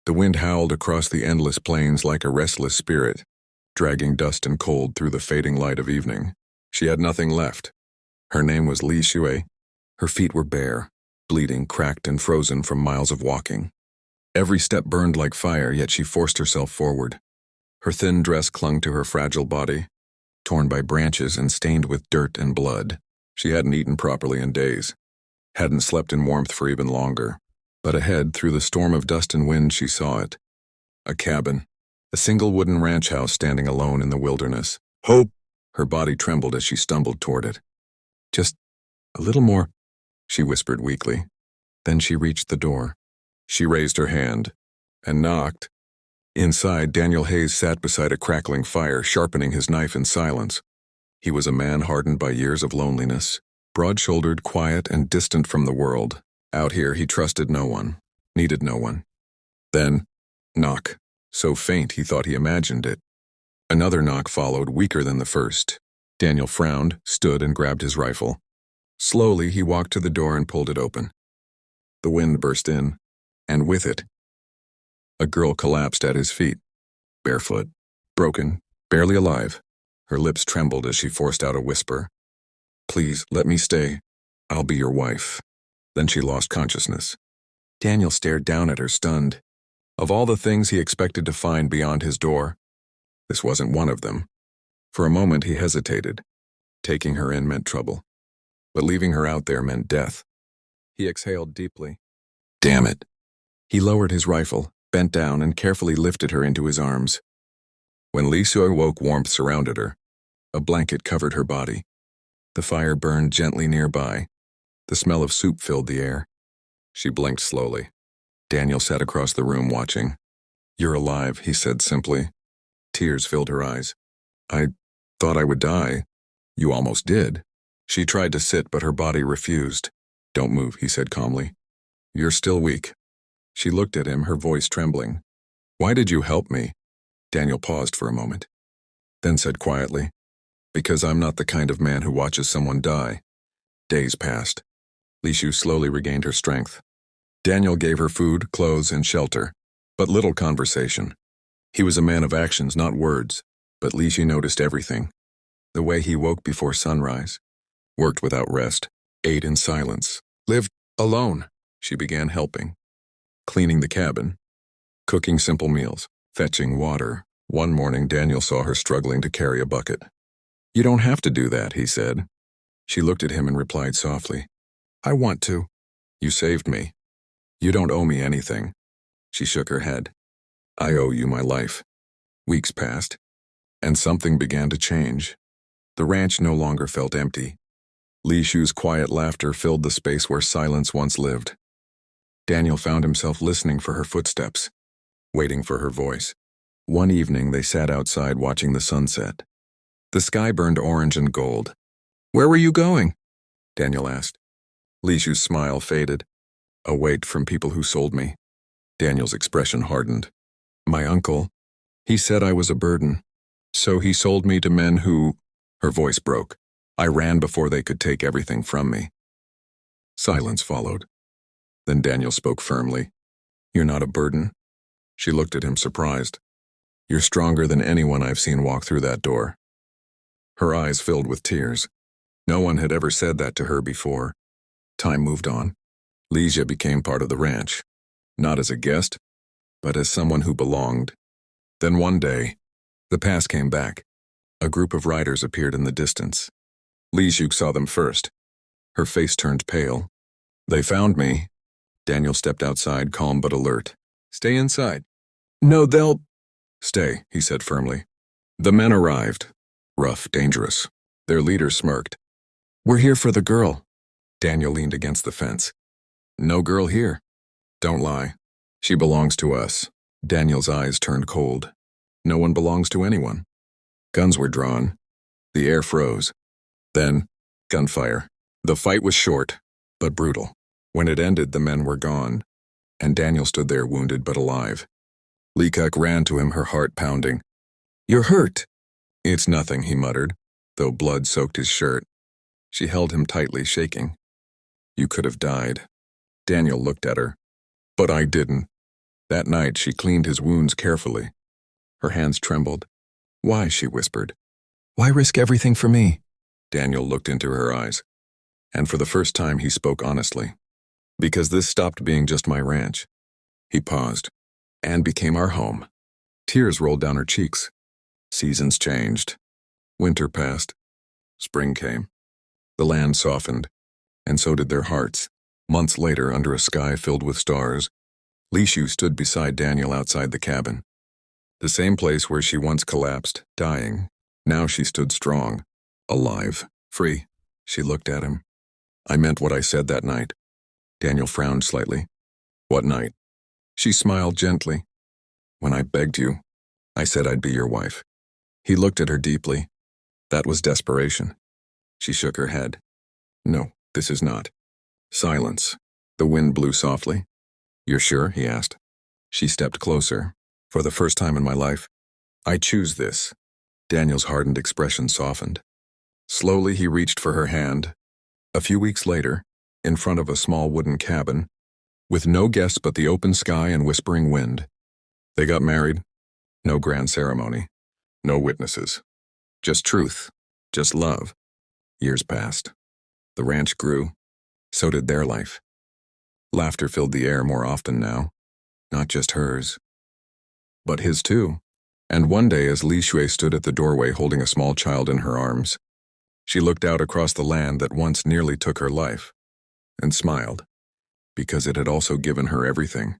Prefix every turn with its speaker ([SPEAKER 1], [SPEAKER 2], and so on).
[SPEAKER 1] The wind howled across the endless plains like a restless spirit, dragging dust and cold through the fading light of evening. She had nothing left. Her name was Li Xue. Her feet were bare, bleeding, cracked, and frozen from miles of walking. Every step burned like fire, yet she forced herself forward. Her thin dress clung to her fragile body, torn by branches and stained with dirt and blood. She hadn't eaten properly in days, hadn't slept in warmth for even longer. But ahead, through the storm of dust and wind, she saw it. A cabin, a single wooden ranch house standing alone in the wilderness. Hope! Her body trembled as she stumbled toward it. Just a little more, she whispered weakly. Then she reached the door. She raised her hand and knocked. Inside, Daniel Hayes sat beside a crackling fire, sharpening his knife in silence. He was a man hardened by years of loneliness, broad-shouldered, quiet, and distant from the world. Out here, he trusted no one, needed no one. Then, knock, so faint he thought he imagined it. Another knock followed, weaker than the first. Daniel frowned, stood, and grabbed his rifle. Slowly, he walked to the door and pulled it open. The wind burst in, and with it, a girl collapsed at his feet, barefoot, broken, barely alive. Her lips trembled as she forced out a whisper. "Please, let me stay. I'll be your wife." Then she lost consciousness. Daniel stared down at her, stunned. Of all the things he expected to find beyond his door, this wasn't one of them. For a moment he hesitated. Taking her in meant trouble, but leaving her out there meant death. He exhaled deeply. Damn it. He lowered his rifle, bent down, and carefully lifted her into his arms. When Li Xue woke, warmth surrounded her. A blanket covered her body. The fire burned gently nearby. The smell of soup filled the air. She blinked slowly. Daniel sat across the room watching. "You're alive," he said simply. Tears filled her eyes. "I thought I would die." "You almost did." She tried to sit, but her body refused. "Don't move," he said calmly. "You're still weak." She looked at him, her voice trembling. "Why did you help me?" Daniel paused for a moment, then said quietly, "Because I'm not the kind of man who watches someone die." Days passed. Li Xue slowly regained her strength. Daniel gave her food, clothes, and shelter, but little conversation. He was a man of actions, not words, but Li Xue noticed everything. The way he woke before sunrise, worked without rest, ate in silence, lived alone. She began helping, cleaning the cabin, cooking simple meals, fetching water. One morning, Daniel saw her struggling to carry a bucket. "You don't have to do that," he said. She looked at him and replied softly, "I want to." "You saved me. You don't owe me anything." She shook her head. "I owe you my life." Weeks passed, and something began to change. The ranch no longer felt empty. Li Xue's quiet laughter filled the space where silence once lived. Daniel found himself listening for her footsteps, waiting for her voice. One evening, they sat outside watching the sunset. The sky burned orange and gold. "Where were you going?" Daniel asked. Li Xue's smile faded. "Away from people who sold me." Daniel's expression hardened. "My uncle, he said I was a burden. So he sold me to men who—" Her voice broke. "I ran before they could take everything from me." Silence followed. Then Daniel spoke firmly. "You're not a burden." She looked at him, surprised. "You're stronger than anyone I've seen walk through that door." Her eyes filled with tears. No one had ever said that to her before. Time moved on. Li Xue became part of the ranch, not as a guest, but as someone who belonged. Then one day, the past came back. A group of riders appeared in the distance. Li Xue saw them first. Her face turned pale. "They found me." Daniel stepped outside, calm but alert. "Stay inside." "No, they'll—" "Stay," he said firmly. The men arrived. Rough, dangerous. Their leader smirked. "We're here for the girl." Daniel leaned against the fence. "No girl here." "Don't lie. She belongs to us." Daniel's eyes turned cold. "No one belongs to anyone." Guns were drawn. The air froze. Then, gunfire. The fight was short, but brutal. When it ended, the men were gone, and Daniel stood there wounded but alive. Li Xue ran to him, her heart pounding. "You're hurt." "It's nothing," he muttered, though blood soaked his shirt. She held him tightly, shaking. "You could have died." Daniel looked at her. "But I didn't." That night, she cleaned his wounds carefully. Her hands trembled. "Why?" she whispered. "Why risk everything for me?" Daniel looked into her eyes, and for the first time he spoke honestly. "Because this stopped being just my ranch." He paused. "And became our home." Tears rolled down her cheeks. Seasons changed. Winter passed. Spring came. The land softened, and so did their hearts. Months later, under a sky filled with stars, Li Xue stood beside Daniel outside the cabin. The same place where she once collapsed, dying. Now she stood strong, alive, free. She looked at him. "I meant what I said that night." Daniel frowned slightly. "What night?" She smiled gently. "When I begged you, I said I'd be your wife." He looked at her deeply. "That was desperation." She shook her head. "No, this is not." Silence. The wind blew softly. "You're sure?" he asked. She stepped closer. "For the first time in my life, I choose this." Daniel's hardened expression softened. Slowly he reached for her hand. A few weeks later, in front of a small wooden cabin, with no guests but the open sky and whispering wind, they got married. No grand ceremony. No witnesses. Just truth. Just love. Years passed. The ranch grew. So did their life. Laughter filled the air more often now. Not just hers, but his too. And one day, as Li Xue stood at the doorway holding a small child in her arms, she looked out across the land that once nearly took her life, and smiled, because it had also given her everything.